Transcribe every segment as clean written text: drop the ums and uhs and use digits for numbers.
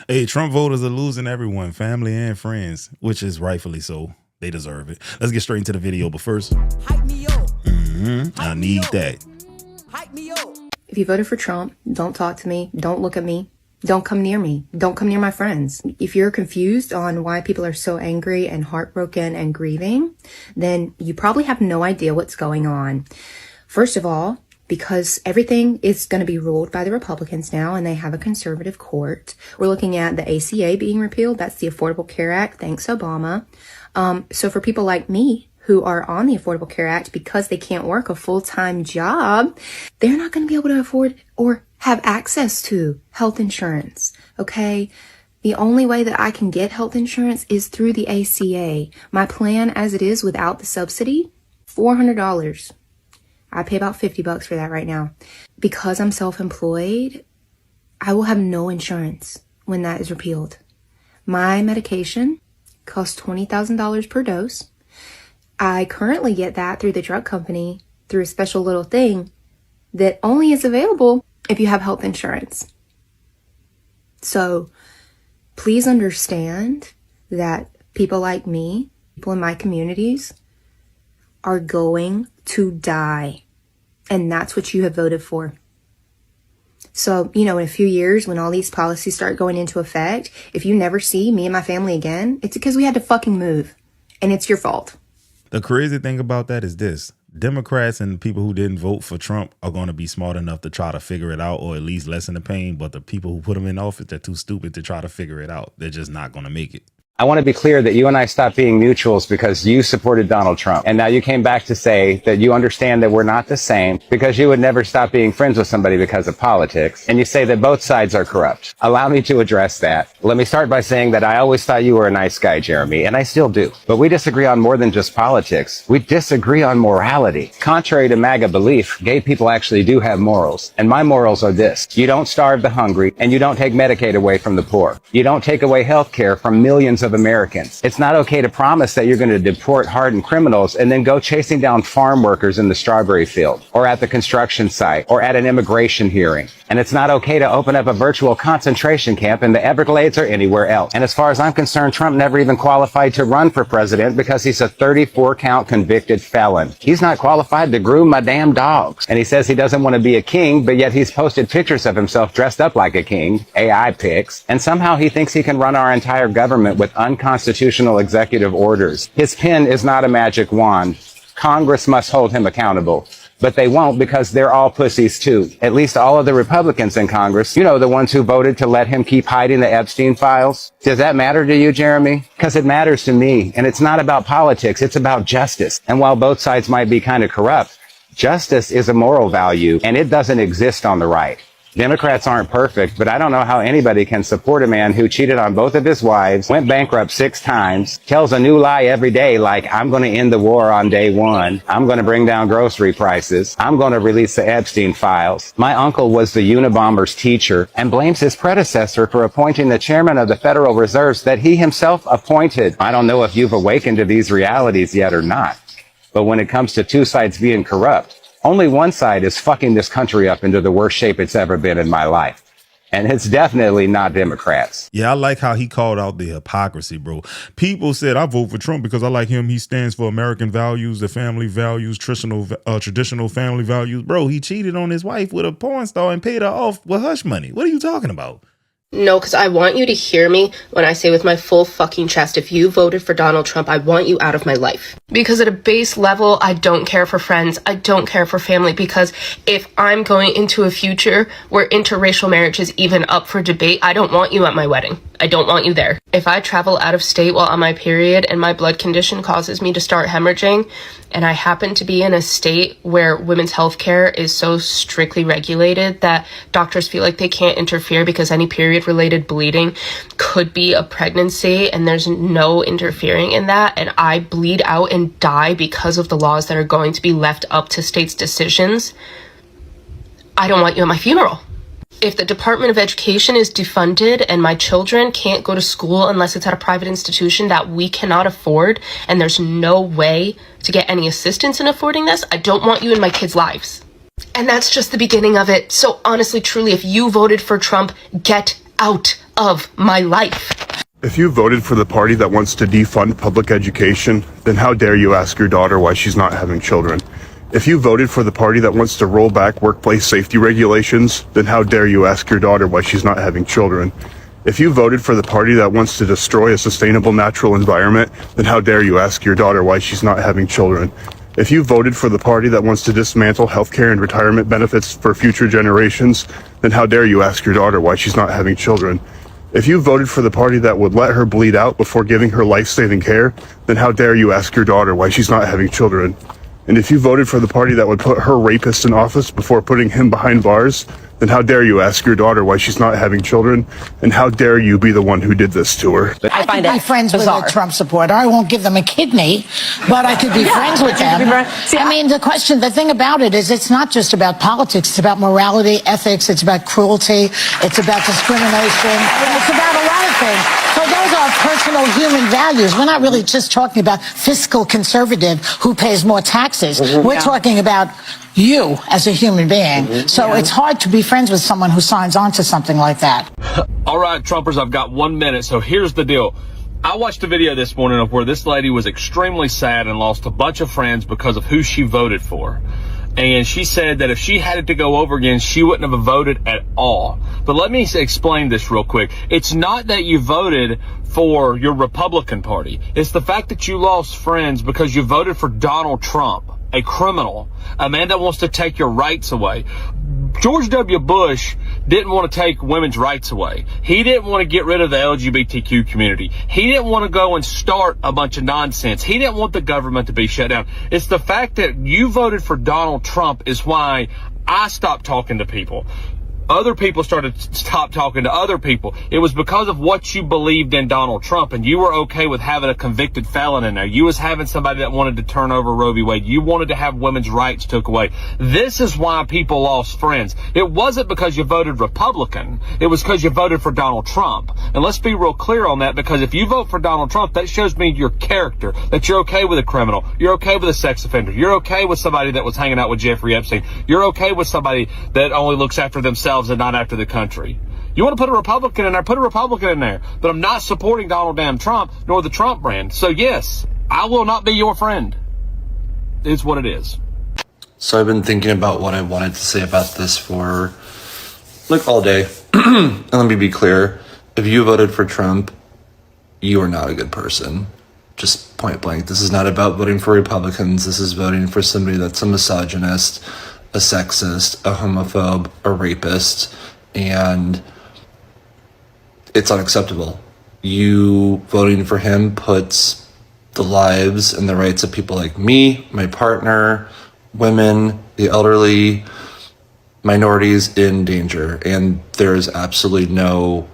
Hey, Trump voters are losing everyone, family and friends, which is rightfully so. They deserve it. Let's get straight into the video, but first, hype me up. I need that. Hype me up. If you voted for Trump, don't talk to me. Don't look at me. Don't come near me. Don't come near my friends. If you're confused on why people are so angry and heartbroken and grieving, then you probably have no idea what's going on. First of all, because everything is going to be ruled by the Republicans now and they have a conservative court. We're looking at the ACA being repealed. That's the Affordable Care Act. Thanks, Obama. So for people like me who are on the Affordable Care Act, because they can't work a full-time job, they're not going to be able to afford or have access to health insurance. Okay. The only way that I can get health insurance is through the ACA. My plan as it is without the subsidy, $400. I pay about $50 for that right now. Because I'm self-employed, I will have no insurance when that is repealed. My medication costs $20,000 per dose. I currently get that through the drug company through a special little thing that only is available if you have health insurance. So please understand that people like me, people in my communities, are going to die. And that's what you have voted for. So, in a few years, when all these policies start going into effect, if you never see me and my family again, it's because we had to fucking move. And it's your fault. The crazy thing about that is this. Democrats and people who didn't vote for Trump are going to be smart enough to try to figure it out or at least lessen the pain. But the people who put him in office, they're too stupid to try to figure it out. They're just not going to make it. I want to be clear that you and I stopped being neutrals because you supported Donald Trump. And now you came back to say that you understand that we're not the same because you would never stop being friends with somebody because of politics. And you say that both sides are corrupt. Allow me to address that. Let me start by saying that I always thought you were a nice guy, Jeremy, and I still do. But we disagree on more than just politics. We disagree on morality. Contrary to MAGA belief, gay people actually do have morals. And my morals are this. You don't starve the hungry and you don't take Medicaid away from the poor. You don't take away health care from millions of Americans. It's not okay to promise that you're going to deport hardened criminals and then go chasing down farm workers in the strawberry field or at the construction site or at an immigration hearing. And it's not okay to open up a virtual concentration camp in the Everglades or anywhere else. And as far as I'm concerned, Trump never even qualified to run for president because he's a 34-count convicted felon. He's not qualified to groom my damn dogs. And he says he doesn't want to be a king, but yet he's posted pictures of himself dressed up like a king, AI pics, and somehow he thinks he can run our entire government with unconstitutional executive orders. His pen is not a magic wand. Congress must hold him accountable. But they won't because they're all pussies too. At least all of the Republicans in Congress, the ones who voted to let him keep hiding the Epstein files. Does that matter to you, Jeremy? Because it matters to me. And it's not about politics. It's about justice. And while both sides might be kind of corrupt, justice is a moral value and it doesn't exist on the right. Democrats aren't perfect, but I don't know how anybody can support a man who cheated on both of his wives, went bankrupt 6 times, tells a new lie every day like, I'm going to end the war on day 1. I'm going to bring down grocery prices. I'm going to release the Epstein files. My uncle was the Unabomber's teacher and blames his predecessor for appointing the chairman of the Federal Reserve that he himself appointed. I don't know if you've awakened to these realities yet or not, but when it comes to two sides being corrupt, only one side is fucking this country up into the worst shape it's ever been in my life. And it's definitely not Democrats. Yeah, I like how he called out the hypocrisy, bro. People said, I vote for Trump because I like him. He stands for American values, the family values, traditional family values. Bro, he cheated on his wife with a porn star and paid her off with hush money. What are you talking about? No, because I want you to hear me when I say with my full fucking chest, if you voted for Donald Trump, I want you out of my life. Because at a base level, I don't care for friends. I don't care for family. Because if I'm going into a future where interracial marriage is even up for debate, I don't want you at my wedding. I don't want you there. If I travel out of state while on my period and my blood condition causes me to start hemorrhaging, and I happen to be in a state where women's health care is so strictly regulated that doctors feel like they can't interfere because any period-related bleeding could be a pregnancy and there's no interfering in that, and I bleed out and die because of the laws that are going to be left up to states' decisions, I don't want you at my funeral. If the Department of Education is defunded and my children can't go to school unless it's at a private institution that we cannot afford, and there's no way to get any assistance in affording this, I don't want you in my kids' lives. And that's just the beginning of it. So honestly, truly, if you voted for Trump, get out of my life. If you voted for the party that wants to defund public education, then how dare you ask your daughter why she's not having children? If you voted for the party that wants to roll back workplace safety regulations, then how dare you ask your daughter why she's not having children? If you voted for the party that wants to destroy a sustainable natural environment, then how dare you ask your daughter why she's not having children? If you voted for the party that wants to dismantle healthcare and retirement benefits for future generations, then how dare you ask your daughter why she's not having children? If you voted for the party that would let her bleed out before giving her life-saving care, then how dare you ask your daughter why she's not having children? And if you voted for the party that would put her rapist in office before putting him behind bars, then how dare you ask your daughter why she's not having children? And how dare you be the one who did this to her? I find my friends bizarre. With a Trump supporter. I won't give them a kidney, but I could be friends with them. I mean, the thing about it is it's not just about politics. It's about morality, ethics. It's about cruelty. It's about discrimination. It's about a lot of things. So those are personal human values. We're not really just talking about fiscal conservative who pays more taxes. We're talking about you as a human being. So it's hard to be friends with someone who signs on to something like that. All right, Trumpers, I've got 1 minute. So here's the deal. I watched a video this morning of where this lady was extremely sad and lost a bunch of friends because of who she voted for. And she said that if she had it to go over again, she wouldn't have voted at all. But let me explain this real quick. It's not that you voted for your Republican Party. It's the fact that you lost friends because you voted for Donald Trump, a criminal, a man that wants to take your rights away. George W. Bush didn't want to take women's rights away. He didn't want to get rid of the LGBTQ community. He didn't want to go and start a bunch of nonsense. He didn't want the government to be shut down. It's the fact that you voted for Donald Trump is why I stopped talking to people. Other people started to stop talking to other people. It was because of what you believed in Donald Trump, and you were okay with having a convicted felon in there. You was having somebody that wanted to turn over Roe v. Wade. You wanted to have women's rights took away. This is why people lost friends. It wasn't because you voted Republican. It was because you voted for Donald Trump. And let's be real clear on that, because if you vote for Donald Trump, that shows me your character, that you're okay with a criminal. You're okay with a sex offender. You're okay with somebody that was hanging out with Jeffrey Epstein. You're okay with somebody that only looks after themselves and not after the country. You want to put a Republican in there, put a Republican in there. But I'm not supporting Donald damn Trump, nor the Trump brand. So yes, I will not be your friend. It's what it is. So I've been thinking about what I wanted to say about this for like all day. And let me be clear. If you voted for Trump, you are not a good person. Just point blank. This is not about voting for Republicans. This is voting for somebody that's a misogynist, a sexist, a homophobe, a rapist, and it's unacceptable. You voting for him puts the lives and the rights of people like me, my partner, women, the elderly, minorities in danger, and there's absolutely no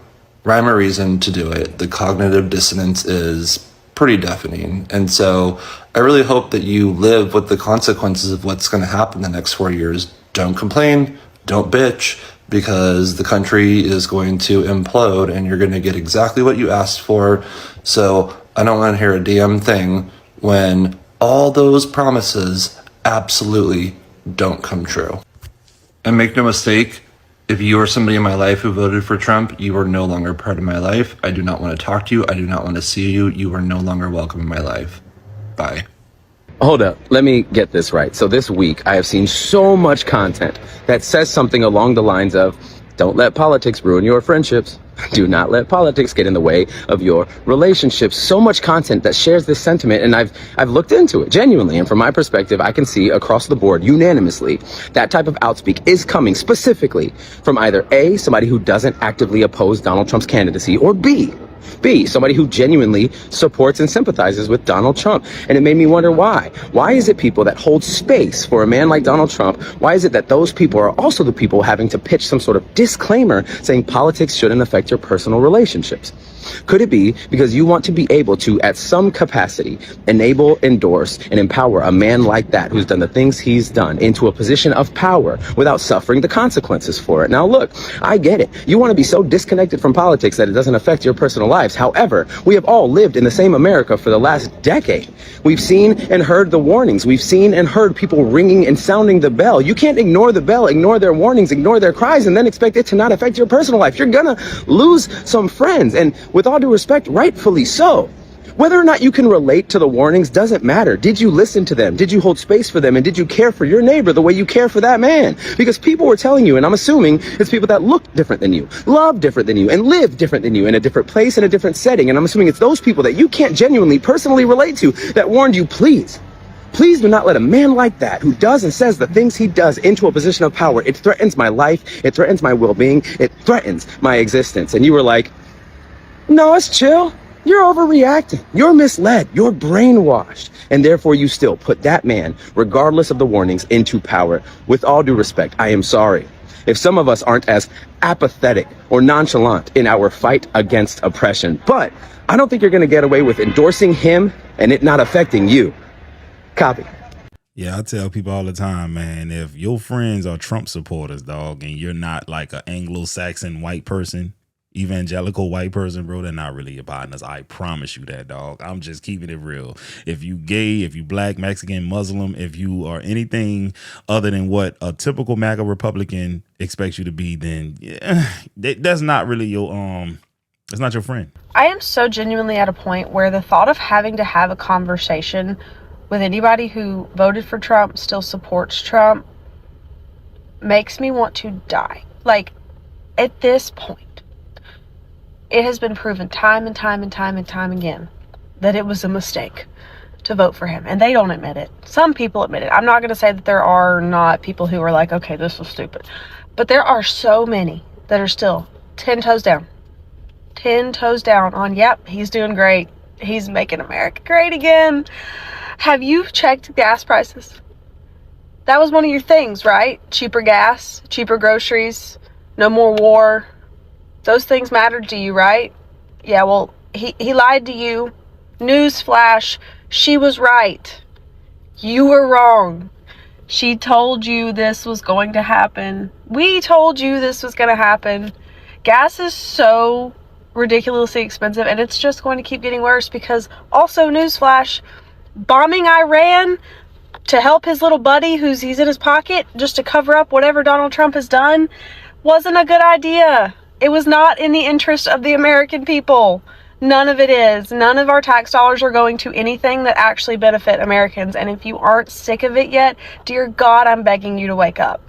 rhyme or reason to do it. The cognitive dissonance is pretty deafening. And so I really hope that you live with the consequences of what's going to happen the next 4 years. Don't complain, don't bitch, because the country is going to implode and you're going to get exactly what you asked for. So I don't want to hear a damn thing when all those promises absolutely don't come true. And make no mistake, if you are somebody in my life who voted for Trump, you are no longer part of my life. I do not want to talk to you. I do not want to see you. You are no longer welcome in my life. Bye. Hold up, let me get this right. So this week, I have seen so much content that says something along the lines of, don't let politics ruin your friendships. Do not let politics get in the way of your relationships. So much content that shares this sentiment, and I've looked into it genuinely. And from my perspective, I can see across the board unanimously that type of outspeak is coming specifically from either A, somebody who doesn't actively oppose Donald Trump's candidacy, or B, somebody who genuinely supports and sympathizes with Donald Trump. And it made me wonder why. Why is it people that hold space for a man like Donald Trump, why is it that those people are also the people having to pitch some sort of disclaimer saying politics shouldn't affect your personal relationships? Could it be because you want to be able to, at some capacity, enable, endorse, and empower a man like that who's done the things he's done into a position of power without suffering the consequences for it? Now, look, I get it. You want to be so disconnected from politics that it doesn't affect your personal lives. However, we have all lived in the same America for the last decade. We've seen and heard the warnings. We've seen and heard people ringing and sounding the bell. You can't ignore the bell, ignore their warnings, ignore their cries, and then expect it to not affect your personal life. You're gonna lose some friends, and with all due respect, rightfully so. Whether or not you can relate to the warnings doesn't matter. Did you listen to them? Did you hold space for them? And did you care for your neighbor the way you care for that man? Because people were telling you, and I'm assuming it's people that look different than you, love different than you, and live different than you in a different place, in a different setting. And I'm assuming it's those people that you can't genuinely, personally relate to that warned you, please do not let a man like that, who does and says the things he does, into a position of power. It threatens my life. It threatens my well-being. It threatens my existence. And you were like, no, it's chill. You're overreacting. You're misled. You're brainwashed. And therefore, you still put that man, regardless of the warnings, into power. With all due respect, I am sorry if some of us aren't as apathetic or nonchalant in our fight against oppression. But I don't think you're going to get away with endorsing him and it not affecting you. Copy. Yeah, I tell people all the time, man, if your friends are Trump supporters, dog, and you're not like an Anglo-Saxon white person, evangelical white person, bro, they're not really your partners. I promise you that, dog. I'm just keeping it real. If you gay, if you black, Mexican, Muslim, if you are anything other than what a typical MAGA Republican expects you to be, then yeah, that's not really your that's not your friend. I am so genuinely at a point where the thought of having to have a conversation with anybody who voted for Trump, still supports Trump, makes me want to die. Like, at this point, it has been proven time and time and time and time again that it was a mistake to vote for him. And they don't admit it. Some people admit it. I'm not going to say that there are not people who are like, okay, this was stupid. But there are so many that are still 10 toes down. 10 toes down on, yep, he's doing great. He's making America great again. Have you checked gas prices? That was one of your things, right? Cheaper gas, cheaper groceries, no more war. Those things mattered to you, right? Yeah, well, he lied to you. Newsflash, she was right. You were wrong. She told you this was going to happen. We told you this was going to happen. Gas is so ridiculously expensive, and it's just going to keep getting worse because, also, newsflash, bombing Iran to help his little buddy he's in his pocket just to cover up whatever Donald Trump has done wasn't a good idea. It was not in the interest of the American people. None of it is. None of our tax dollars are going to anything that actually benefit Americans. And if you aren't sick of it yet, dear God, I'm begging you to wake up.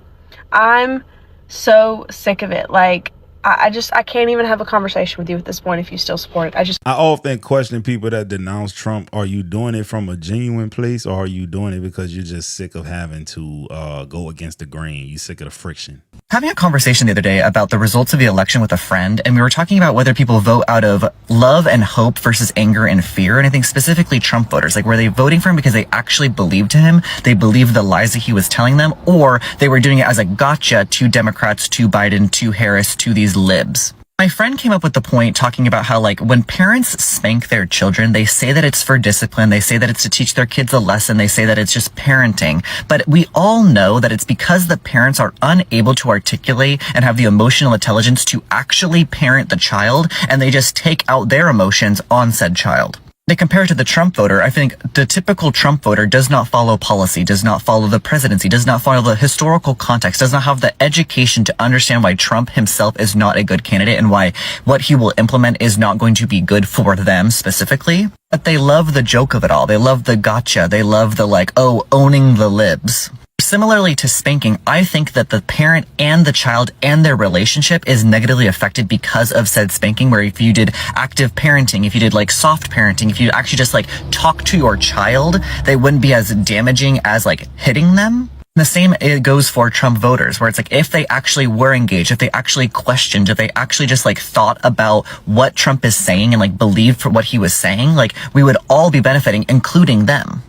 I'm so sick of it. Like, I can't even have a conversation with you at this point if you still support it. I often question people that denounce Trump. Are you doing it from a genuine place, or are you doing it because you're just sick of having to go against the grain? You sick of the friction? Having a conversation the other day about the results of the election with a friend, and we were talking about whether people vote out of love and hope versus anger and fear. And I think specifically Trump voters, like, were they voting for him because they actually believed him? They believed the lies that he was telling them, or they were doing it as a gotcha to Democrats, to Biden, to Harris, to these libs. My friend came up with the point talking about how, like, when parents spank their children, they say that it's for discipline. They say that it's to teach their kids a lesson. They say that it's just parenting. But we all know that it's because the parents are unable to articulate and have the emotional intelligence to actually parent the child, and they just take out their emotions on said child. They compare it to the Trump voter. I think the typical Trump voter does not follow policy, does not follow the presidency, does not follow the historical context, does not have the education to understand why Trump himself is not a good candidate and why what he will implement is not going to be good for them specifically. But they love the joke of it all. They love the gotcha. They love the, like, oh, owning the libs. Similarly to spanking, I think that the parent and the child and their relationship is negatively affected because of said spanking, where if you did active parenting, if you did like soft parenting, if you actually just like talk to your child, they wouldn't be as damaging as like hitting them. The same it goes for Trump voters, where it's like if they actually were engaged, if they actually questioned, if they actually just like thought about what Trump is saying and like believed for what he was saying, like we would all be benefiting, including them.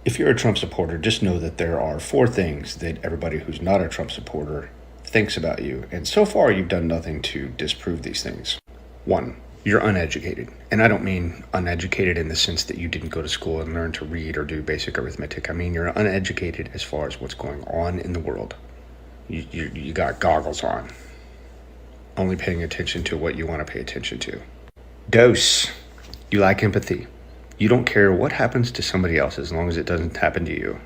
If you're a Trump supporter, just know that there are 4 things that everybody who's not a Trump supporter thinks about you. And so far, you've done nothing to disprove these things. 1, you're uneducated. And I don't mean uneducated in the sense that you didn't go to school and learn to read or do basic arithmetic. I mean, you're uneducated as far as what's going on in the world. You got goggles on, only paying attention to what you want to pay attention to. Dose, you lack empathy. You don't care what happens to somebody else as long as it doesn't happen to you.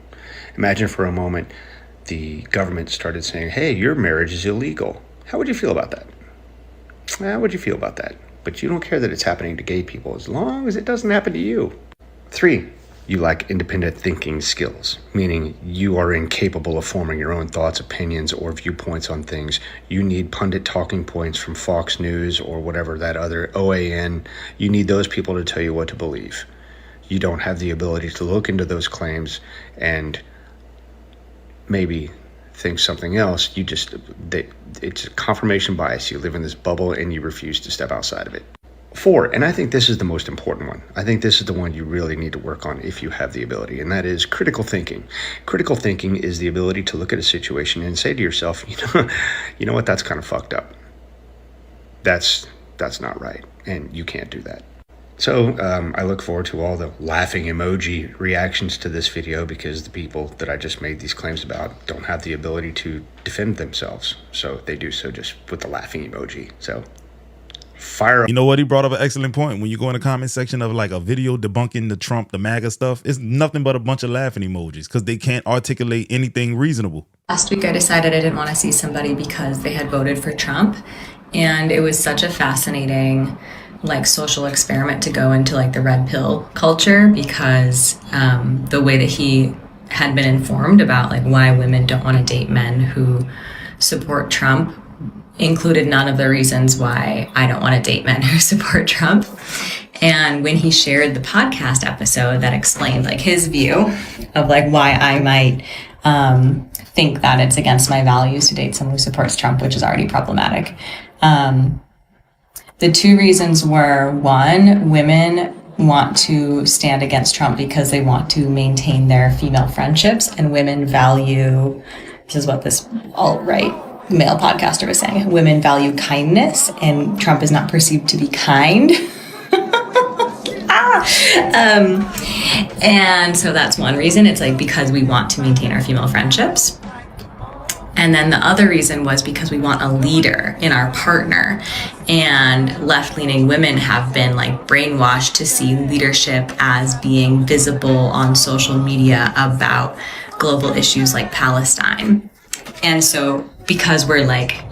Imagine for a moment the government started saying, hey, your marriage is illegal. How would you feel about that? How would you feel about that? But you don't care that it's happening to gay people as long as it doesn't happen to you. 3, you lack independent thinking skills, meaning you are incapable of forming your own thoughts, opinions, or viewpoints on things. You need pundit talking points from Fox News or whatever that other OAN. You need those people to tell you what to believe. You don't have the ability to look into those claims and maybe think something else. It's a confirmation bias. You live in this bubble and you refuse to step outside of it. 4, and I think this is the most important one. I think this is the one you really need to work on if you have the ability, and that is critical thinking. Critical thinking is the ability to look at a situation and say to yourself, you know what, that's kind of fucked up. That's not right, and you can't do that. So I look forward to all the laughing emoji reactions to this video, because the people that I just made these claims about don't have the ability to defend themselves. So they do so just with the laughing emoji. So fire up. You know what? He brought up an excellent point. When you go in the comment section of like a video debunking the Trump, the MAGA stuff, it's nothing but a bunch of laughing emojis because they can't articulate anything reasonable. Last week I decided I didn't want to see somebody because they had voted for Trump. And it was such a fascinating like social experiment to go into like the red pill culture, because the way that he had been informed about like why women don't want to date men who support Trump included none of the reasons why I don't want to date men who support Trump. And when he shared the podcast episode that explained like his view of like why I might think that it's against my values to date someone who supports Trump, which is already problematic. The 2 reasons were, 1, women want to stand against Trump because they want to maintain their female friendships, and women value, this is what this alt-right male podcaster was saying, women value kindness, and Trump is not perceived to be kind. And so that's one reason. It's like because we want to maintain our female friendships. And then the other reason was because we want a leader in our partner. And left-leaning women have been like brainwashed to see leadership as being visible on social media about global issues like Palestine. And so because we're like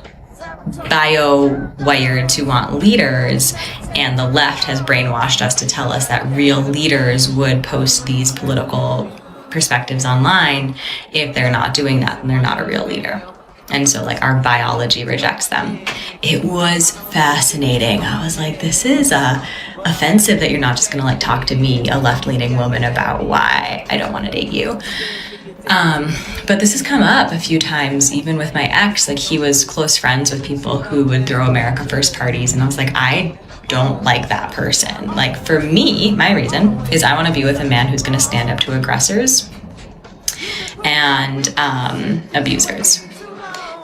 bio-wired to want leaders, and the left has brainwashed us to tell us that real leaders would post these political perspectives online, if they're not doing that, then they're not a real leader. And so like our biology rejects them. It was fascinating. I was like, this is offensive that you're not just gonna like talk to me, a left-leaning woman, about why I don't want to date you. But this has come up a few times, even with my ex. Like he was close friends with people who would throw America First parties, and I was like, I don't like that person. Like for me, my reason is I want to be with a man who's going to stand up to aggressors and abusers,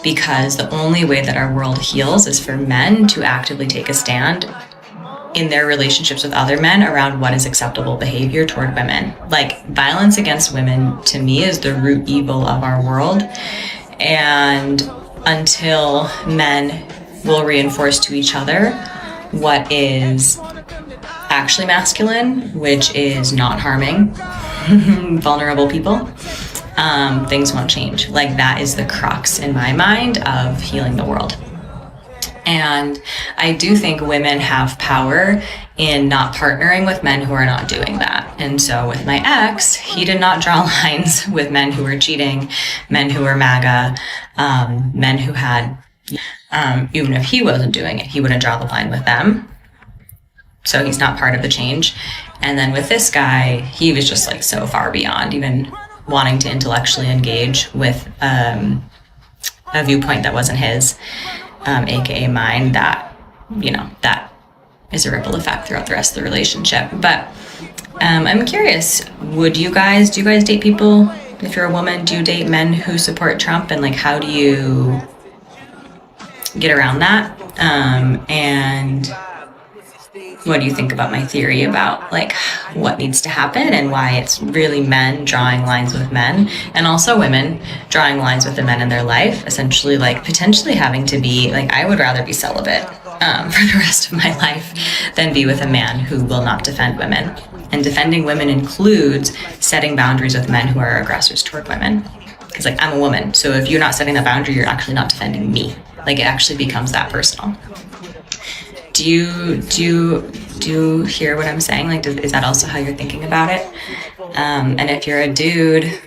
because the only way that our world heals is for men to actively take a stand in their relationships with other men around what is acceptable behavior toward women. Like violence against women to me is the root evil of our world, and until men will reinforce to each other what is actually masculine, which is not harming vulnerable people, things won't change. Like that is the crux in my mind of healing the world. And I do think women have power in not partnering with men who are not doing that. And so with my ex, he did not draw lines with men who were cheating, men who were MAGA, men who had, even if he wasn't doing it, he wouldn't draw the line with them. So he's not part of the change. And then with this guy, he was just like so far beyond even wanting to intellectually engage with a viewpoint that wasn't his. AKA mine, that, you know, that is a ripple effect throughout the rest of the relationship. But I'm curious, do you guys date people? If you're a woman, do you date men who support Trump? And like, how do you get around that? And what do you think about my theory about like what needs to happen and why it's really men drawing lines with men, and also women drawing lines with the men in their life, essentially like potentially having to be like, I would rather be celibate for the rest of my life than be with a man who will not defend women. And defending women includes setting boundaries with men who are aggressors toward women. Because like, I'm a woman, so if you're not setting that boundary, you're actually not defending me. Like it actually becomes that personal. Do you hear what I'm saying? Like, is that also how you're thinking about it? And if you're a dude,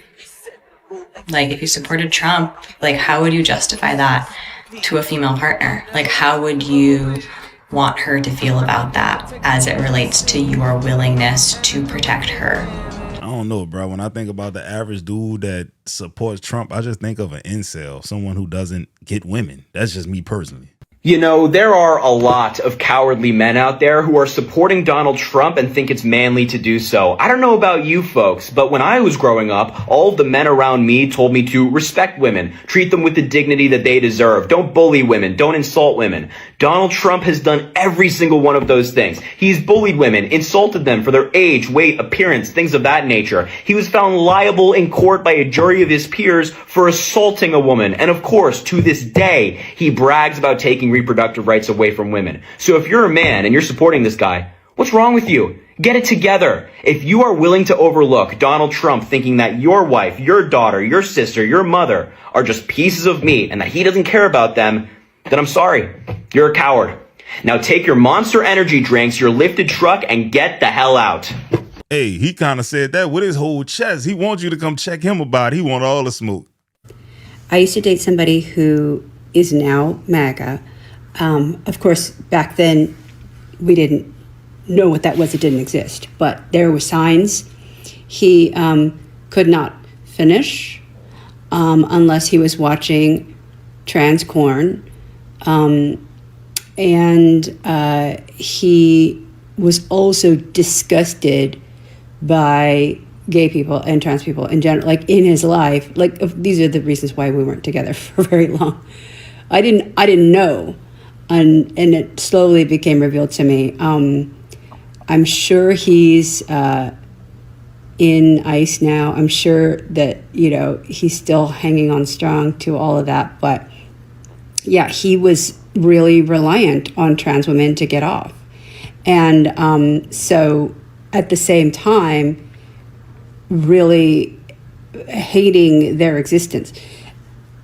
like if you supported Trump, like how would you justify that to a female partner? Like how would you want her to feel about that as it relates to your willingness to protect her? I don't know, bro. When I think about the average dude that supports Trump, I just think of an incel, someone who doesn't get women. That's just me personally. You know, there are a lot of cowardly men out there who are supporting Donald Trump and think it's manly to do so. I don't know about you folks, but when I was growing up, all of the men around me told me to respect women, treat them with the dignity that they deserve, don't bully women, don't insult women. Donald Trump has done every single one of those things. He's bullied women, insulted them for their age, weight, appearance, things of that nature. He was found liable in court by a jury of his peers for assaulting a woman. And of course, to this day, he brags about taking reproductive rights away from women. So if you're a man and you're supporting this guy, what's wrong with you? Get it together. If you are willing to overlook Donald Trump thinking that your wife, your daughter, your sister, your mother are just pieces of meat and that he doesn't care about them, then I'm sorry. You're a coward. Now take your Monster Energy drinks, your lifted truck, and get the hell out. Hey, he kind of said that with his whole chest. He wants you to come check him about it. He want all the smoke. I used to date somebody who is now MAGA. Of course, back then, we didn't know what that was. It didn't exist. But there were signs. He could not finish unless he was watching trans corn. And he was also disgusted by gay people and trans people in general, like in his life. Like, these are the reasons why we weren't together for very long. I didn't know. And it slowly became revealed to me. I'm sure he's in ICE now. I'm sure that, he's still hanging on strong to all of that. But yeah, he was really reliant on trans women to get off. And so at the same time, really hating their existence.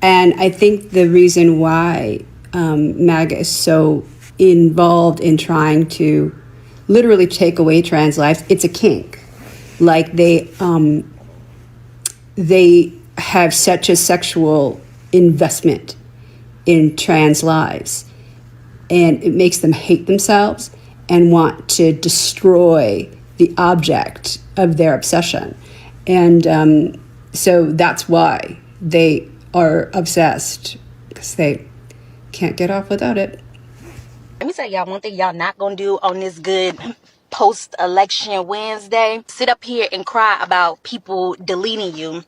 And I think the reason why MAGA is so involved in trying to literally take away trans lives, it's a kink. Like they have such a sexual investment in trans lives, and it makes them hate themselves and want to destroy the object of their obsession. And so that's why they are obsessed, because they can't get off without it. Let me tell y'all one thing y'all not gonna do on this good post-election Wednesday. Sit up here and cry about people deleting you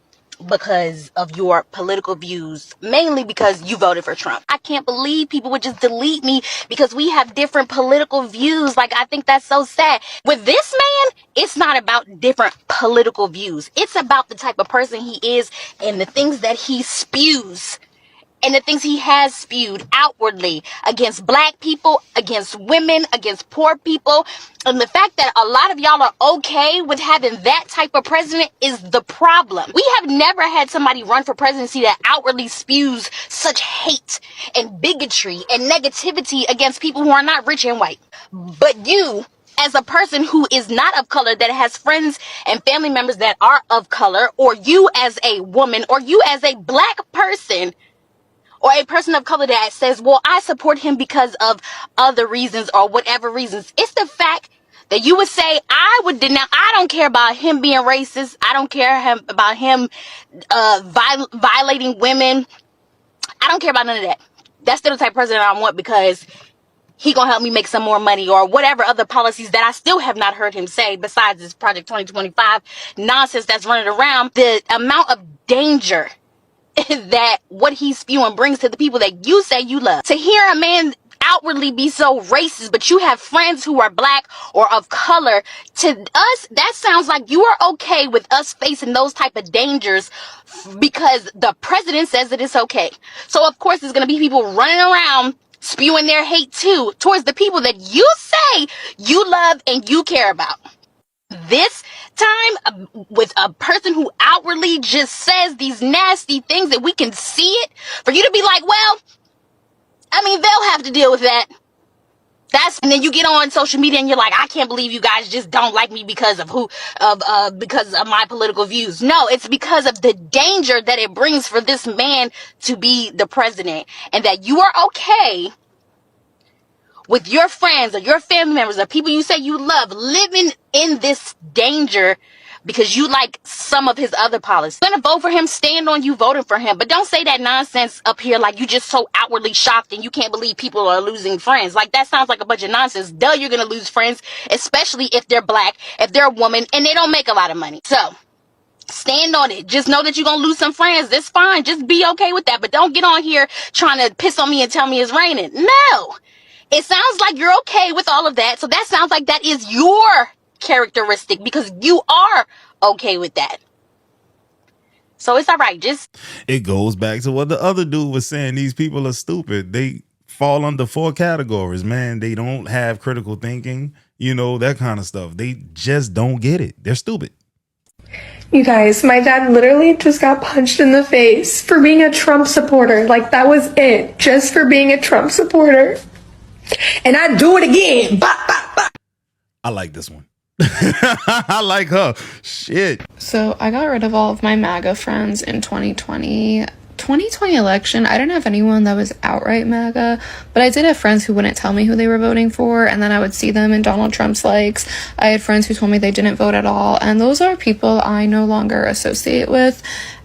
because of your political views, mainly because you voted for Trump. I can't believe people would just delete me because we have different political views. Like, I think that's so sad. With this man, it's not about different political views. It's about the type of person he is and the things that he spews. And the things he has spewed outwardly against black people, against women, against poor people. And the fact that a lot of y'all are okay with having that type of president is the problem. We have never had somebody run for presidency that outwardly spews such hate and bigotry and negativity against people who are not rich and white. But you, as a person who is not of color, that has friends and family members that are of color, or you as a woman, or you as a black person, or a person of color that says, well, I support him because of other reasons or whatever reasons. It's the fact that you would say, I would denounce, I don't care about him being racist. I don't care about him violating women. I don't care about none of that. That's still the type of president I want because he gonna help me make some more money or whatever other policies that I still have not heard him say besides this Project 2025 nonsense that's running around. The amount of danger that what he's spewing brings to the people that you say you love. To hear a man outwardly be so racist, but you have friends who are black or of color, to us, that sounds like you are okay with us facing those type of dangers because the president says that it's okay. So of course there's going to be people running around spewing their hate too towards the people that you say you love and you care about. This time, with a person who outwardly just says these nasty things that we can see it, for you to be like, well, I mean, they'll have to deal with that. And then you get on social media and you're like, I can't believe you guys just don't like me because of because of my political views. No, it's because of the danger that it brings for this man to be the president, and that you are okay with your friends or your family members or people you say you love living in this danger because you like some of his other policies. You're gonna vote for him, stand on you voting for him, but don't say that nonsense up here like you just so outwardly shocked and you can't believe people are losing friends. Like, that sounds like a bunch of nonsense. Duh, you're gonna lose friends, especially if they're black, if they're a woman, and they don't make a lot of money. So stand on it. Just know that you're gonna lose some friends. That's fine. Just be okay with that. But don't get on here trying to piss on me and tell me it's raining. No. It sounds like you're okay with all of that. So that sounds like that is your characteristic because you are okay with that. So it's all right. It goes back to what the other dude was saying. These people are stupid. They fall under 4 categories, man. They don't have critical thinking, that kind of stuff. They just don't get it. They're stupid. You guys, my dad literally just got punched in the face for being a Trump supporter. Like, that was it. Just for being a Trump supporter. And I'd do it again. Bah, bah, bah. I like this one. I like her. Shit. So I got rid of all of my MAGA friends in 2020. 2020 election, I didn't have anyone that was outright MAGA, but I did have friends who wouldn't tell me who they were voting for, and then I would see them in Donald Trump's likes. I had friends who told me they didn't vote at all, and those are people I no longer associate with.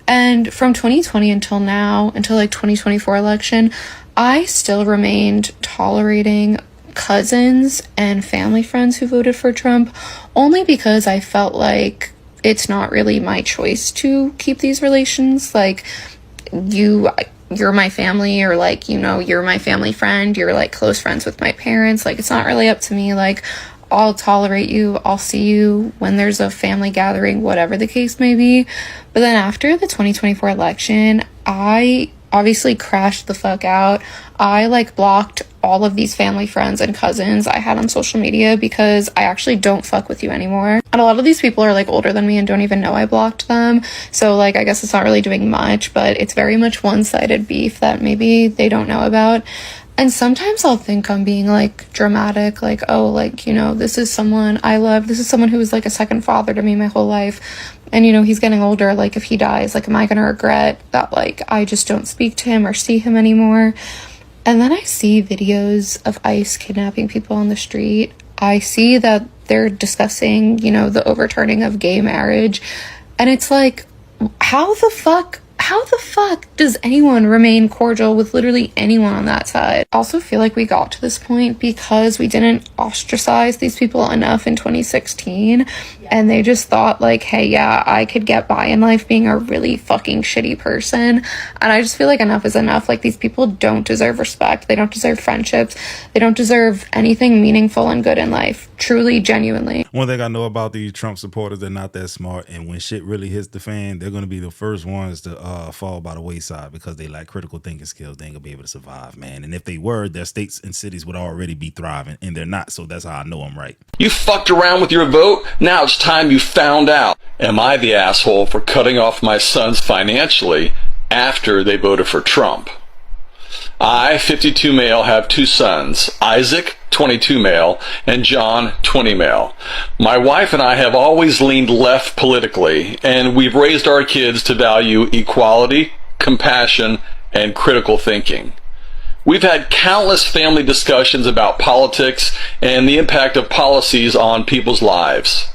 And from 2020 until now, until like 2024 election, I still remained tolerating cousins and family friends who voted for Trump, only because I felt like it's not really my choice to keep these relations. Like, you're my family, or like, you're my family friend, you're like close friends with my parents. Like, it's not really up to me. Like, I'll tolerate you, I'll see you when there's a family gathering, whatever the case may be. But then after the 2024 election, I obviously crashed the fuck out. I blocked all of these family friends and cousins I had on social media because I actually don't fuck with you anymore. And a lot of these people are older than me and don't even know I blocked them. So I guess it's not really doing much, but it's very much one-sided beef that maybe they don't know about. And sometimes I'll think I'm being dramatic, this is someone I love. This is someone who was a second father to me my whole life. And, he's getting older. If he dies, am I going to regret that, I just don't speak to him or see him anymore? And then I see videos of ICE kidnapping people on the street. I see that they're discussing, the overturning of gay marriage. And it's how the fuck does anyone remain cordial with literally anyone on that side? I also feel like we got to this point because we didn't ostracize these people enough in 2016. And they just thought hey, yeah, I could get by in life being a really fucking shitty person. And I just feel like enough is enough. These people don't deserve respect. They don't deserve friendships. They don't deserve anything meaningful and good in life. Truly, genuinely. One thing I know about these Trump supporters, they're not that smart. And when shit really hits the fan, they're going to be the first ones to fall by the wayside because they lack critical thinking skills. They ain't going to be able to survive, man. And if they were, their states and cities would already be thriving. And they're not. So that's how I know I'm right. You fucked around with your vote. Now it's time you found out. Am I the asshole for cutting off my sons financially after they voted for Trump? I, 52 male, have 2 sons, Isaac, 22 male, and John, 20 male. My wife and I have always leaned left politically, and we've raised our kids to value equality, compassion, and critical thinking. We've had countless family discussions about politics and the impact of policies on people's lives.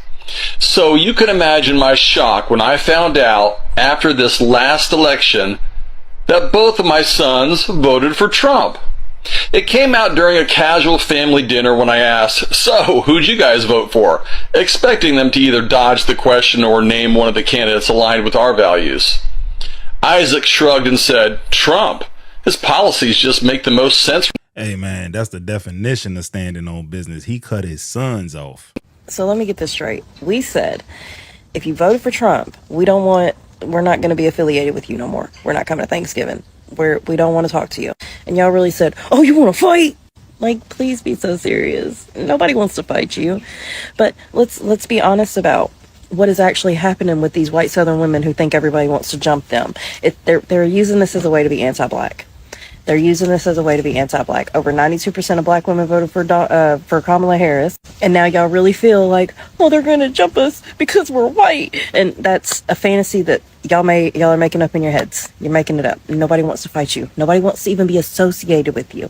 So you can imagine my shock when I found out after this last election that both of my sons voted for Trump. It came out during a casual family dinner when I asked, "So, who'd you guys vote for?" expecting them to either dodge the question or name one of the candidates aligned with our values. Isaac shrugged and said, "Trump. His policies just make the most sense." Hey, man, that's the definition of standing on business. He cut his sons off. So let me get this straight. We said, if you voted for Trump, we're not going to be affiliated with you no more. We're not coming to Thanksgiving. We don't want to talk to you. And y'all really said, oh, you want to fight? Please be so serious. Nobody wants to fight you. But let's be honest about what is actually happening with these white Southern women who think everybody wants to jump them. They're using this as a way to be anti-black. They're using this as a way to be anti-black. Over 92% of black women voted for Kamala Harris, and now y'all really feel like, oh, they're gonna jump us because we're white, and that's a fantasy that y'all are making up in your heads. You're making it up. Nobody wants to fight you. Nobody wants to even be associated with you.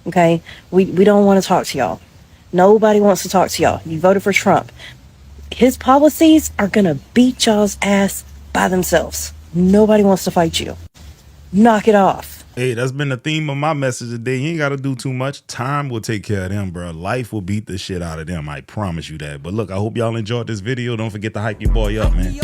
Okay, we don't want to talk to y'all. Nobody wants to talk to y'all. You voted for Trump. His policies are gonna beat y'all's ass by themselves. Nobody wants to fight you. Knock it off. Hey, that's been the theme of my message today. You ain't got to do too much. Time will take care of them, bro. Life will beat the shit out of them. I promise you that. But look, I hope y'all enjoyed this video. Don't forget to hype your boy up, man.